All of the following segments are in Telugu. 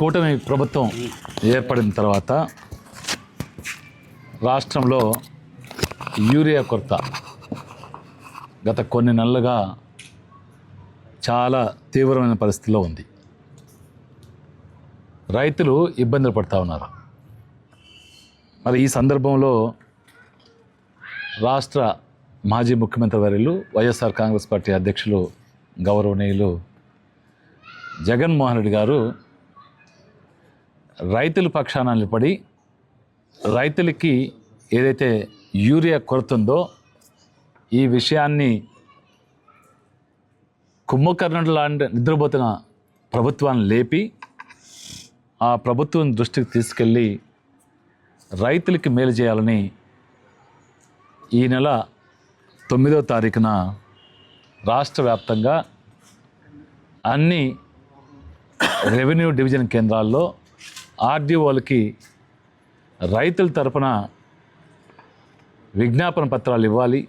కూటమి ప్రభుత్వం ఏర్పడిన తర్వాత రాష్ట్రంలో యూరియా కొరత గత కొన్ని నెలలుగా చాలా తీవ్రమైన పరిస్థితిలో ఉంది. రైతులు ఇబ్బందులు పడుతూ ఉన్నారు. మరి ఈ సందర్భంలో రాష్ట్ర మాజీ ముఖ్యమంత్రి వర్యులు వైఎస్ఆర్ కాంగ్రెస్ పార్టీ అధ్యక్షులు గౌరవనీయులు జగన్మోహన్ రెడ్డి గారు రైతుల పక్షాన నిలబడి రైతులకి ఏదైతే యూరియా కొరత ఉందో ఈ విషయాన్ని కుంభకర్ణుడు లాంటి నిద్రపోతున్న ప్రభుత్వాన్ని లేపి ఆ ప్రభుత్వం దృష్టికి తీసుకెళ్ళి రైతులకి మేలు చేయాలని ఈ నెల 9వ తారీఖున రాష్ట్ర వ్యాప్తంగా అన్ని రెవెన్యూ డివిజన్ కేంద్రాల్లో ఆర్డీఓలకి రైతుల తరపున విజ్ఞాపన పత్రాలు ఇవ్వాలి.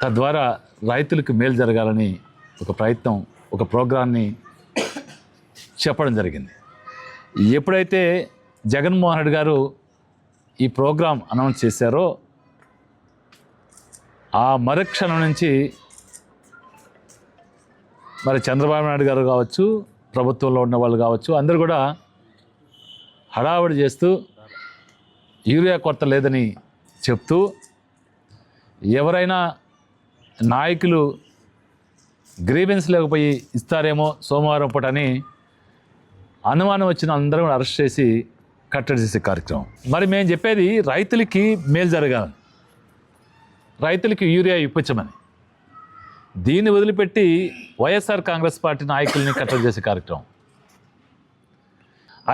తద్వారా రైతులకు మేలు జరగాలని ఒక ప్రోగ్రాన్ని చెప్పడం జరిగింది. ఎప్పుడైతే జగన్మోహన్ రెడ్డి గారు ఈ ప్రోగ్రాం అనౌన్స్ చేశారో ఆ మరుక్షణం నుంచి మరి చంద్రబాబు నాయుడు గారు కావచ్చు, ప్రభుత్వంలో ఉన్న వాళ్ళు కావచ్చు, అందరూ కూడా హడావుడి చేస్తూ యూరియా కొరత లేదని చెప్తూ ఎవరైనా నాయకులు గ్రీవెన్స్ లేకపోయి ఇస్తారేమో సోమవారం పూటని అనుమానం వచ్చిన అందరూ అరెస్ట్ చేసి కట్టడి చేసే కార్యక్రమం. మరి మేము చెప్పేది రైతులకి మేలు జరగాలని, రైతులకి యూరియా ఇప్పించమని. దీన్ని వదిలిపెట్టి వైఎస్ఆర్ కాంగ్రెస్ పార్టీ నాయకుల్ని కట్టడి చేసే కార్యక్రమం.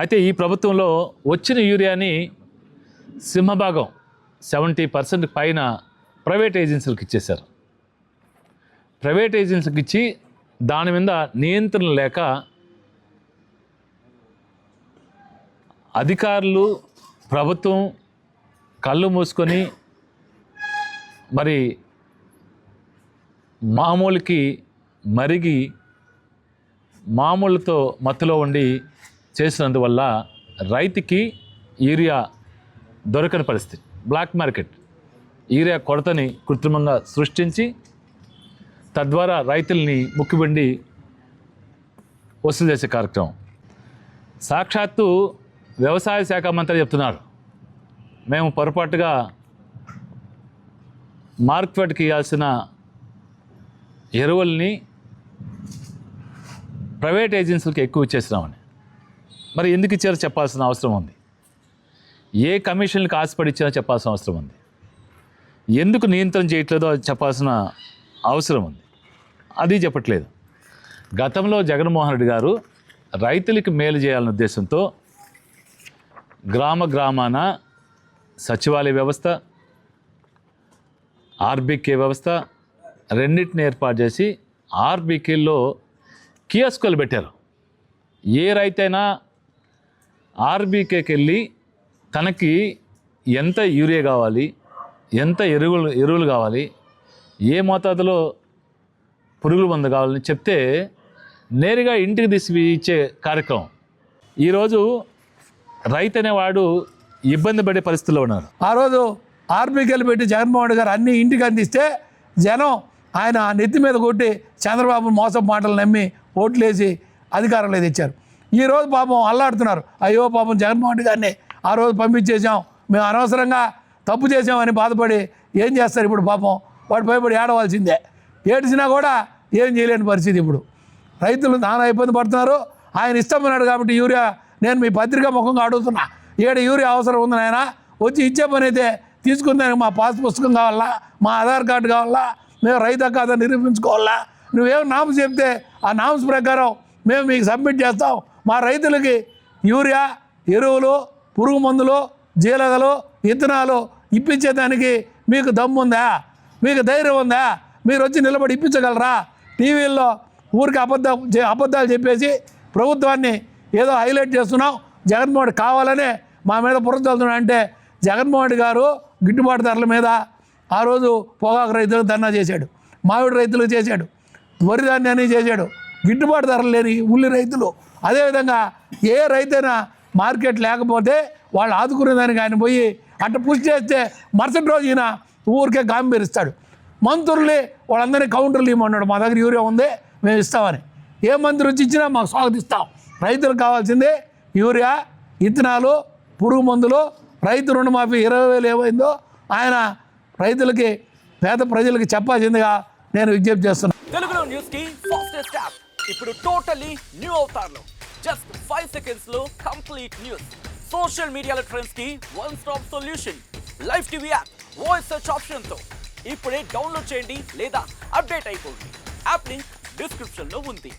అయితే ఈ ప్రభుత్వంలో వచ్చిన యూరియాని సింహభాగం 70% పైన ప్రైవేట్ ఏజెన్సీలకు ఇచ్చేశారు. ప్రైవేట్ ఏజెన్సీకి ఇచ్చి దాని మీద నియంత్రణ లేక అధికారులు ప్రభుత్వం కళ్ళు మూసుకొని మరి మామూలుకి మరిగి మామూలుతో మత్తులో ఉండి చేసినందువల్ల రైతుకి యూరియా దొరకని పరిస్థితి. బ్లాక్ మార్కెట్ యూరియా కొరతని కృత్రిమంగా సృష్టించి తద్వారా రైతుల్ని ముక్కుబిండి వసూలు చేసే కార్యక్రమం. సాక్షాత్తు వ్యవసాయ శాఖ మంత్రి చెప్తున్నారు, మేము పొరపాటుగా మార్కెట్కి ఇవ్వాల్సిన ఎరువుల్ని ప్రైవేట్ ఏజెన్సీలకు ఎక్కువ ఇచ్చేసినామని. మరి ఎందుకు ఇచ్చారో చెప్పాల్సిన అవసరం ఉంది. ఏ కమిషన్లకు ఆశపడి ఇచ్చారో చెప్పాల్సిన అవసరం ఉంది. ఎందుకు నియంత్రణ చేయట్లేదో చెప్పాల్సిన అవసరం ఉంది. అది చెప్పట్లేదు. గతంలో జగన్మోహన్ రెడ్డి గారు రైతులకి మేలు చేయాలనే ఉద్దేశంతో గ్రామాన సచివాలయ వ్యవస్థ, ఆర్బీకే వ్యవస్థ రెండింటిని ఏర్పాటు చేసి ఆర్బీకేలో కియోస్కులు పెట్టారు. ఏ రైతైనా ఆర్బీకేకి వెళ్ళి తనకి ఎంత యూరియా కావాలి, ఎంత ఎరువులు కావాలి, ఏ మోతాదులో పురుగుల మందు కావాలని చెప్తే నేరుగా ఇంటికి తీసి ఇచ్చే కార్యక్రమం. ఈరోజు రైతు అనేవాడు ఇబ్బంది పడే పరిస్థితుల్లో ఉన్నారు. ఆ రోజు ఆర్బీకేలు పెట్టి జగన్మోహన్ రెడ్డి గారు అన్ని ఇంటికి అందిస్తే జనం ఆయన నెత్తి మీద కొట్టి చంద్రబాబు మోసం మాటలు నమ్మి ఓట్లేసి అధికారంలో తెచ్చారు. ఈరోజు పాపం అల్లాడుతున్నారు, అయ్యో పాపం జగన్మోహన్ రెడ్డి గారిని ఆ రోజు పంపించేసాం, మేము అనవసరంగా తప్పు చేసామని బాధపడి ఏం చేస్తారు ఇప్పుడు? పాపం వాడు భయపడి ఏడవలసిందే. ఏడ్చినా కూడా ఏం చేయలేని పరిస్థితి. ఇప్పుడు రైతులు నానా ఇబ్బంది పడుతున్నారు. ఆయన ఇష్టమన్నాడు కాబట్టి యూరియా నేను మీ పత్రికా ముఖంగా అడుగుతున్నా, యూరియా అవసరం ఉంది నాయన, వచ్చి ఇచ్చే పని అయితే తీసుకుందానికి మా పాస్ పుస్తకం కావాలా, మా ఆధార్ కార్డు కావాలా, మేము రైతు కాదని నిరూపించుకోవాలా, నువ్వేం నామ్స్ చెప్తే ఆ నామ్స్ ప్రకారం మేము మీకు సబ్మిట్ చేస్తాం. మా రైతులకి యూరియా, ఎరువులు, పురుగు మందులు, జీలగలు, విత్తనాలు ఇప్పించేదానికి మీకు దమ్ము ఉందా? మీకు ధైర్యం ఉందా? మీరు వచ్చి నిలబడి ఇప్పించగలరా? టీవీల్లో ఊరికి అబద్ధాలు చెప్పేసి ప్రభుత్వాన్ని ఏదో హైలైట్ చేస్తున్నాం, జగన్మోహన్ కావాలనే మా మీద బుర్ర చల్లుతున్నా అంటే జగన్మోహన్ గారు గిట్టుబాటు ధరల మీద ఆ రోజు పొగాకు రైతులకు ధర్నా చేశాడు. మామిడి రైతులకు చేశాడు, వరి ధాన్యాన్ని చేశాడు, గిట్టుబాటు ధరలు లేని ఉల్లి రైతులు. అదేవిధంగా ఏ రైతైనా మార్కెట్ లేకపోతే వాళ్ళు ఆదుకునేదానికి ఆయన పోయి అట్ట పుష్ చేస్తే మరుసటి రోజు ఈయన ఊరికే గాంభీరిస్తాడు. మంత్రుల్ని వాళ్ళందరినీ కౌంటర్లు ఇవ్వమన్నాడు, మా దగ్గర యూరియా ఉంది మేము ఇస్తామని. ఏ మంత్రి వచ్చి ఇచ్చినా మాకు స్వాగతిస్తాం. రైతులకు కావాల్సిందే యూరియా, ఇత్తనాలు, పురుగు మందులు, రైతు రుణమాఫీ 20,000 ఏమైందో ఆయన రైతులకి, పేద ప్రజలకి చెప్పాల్సిందిగా నేను విజ్ఞప్తి చేస్తున్నాను. తెలుగులో న్యూస్ కి ఫాస్టెస్ట్ యాప్ ఇప్పుడు టోటలీ న్యూ అవతార్లో జస్ట్ 5 seconds లో కంప్లీట్ న్యూస్. సోషల్ మీడియాలో ట్రెండ్స్ కి one stop solution. Live TV app voice search option తో ఇప్పుడే డౌన్లోడ్ చేయండి లేదా అప్డేట్ అయిపోండి. యాప్ లింక్ డిస్క్రిప్షన్ లో ఉంది.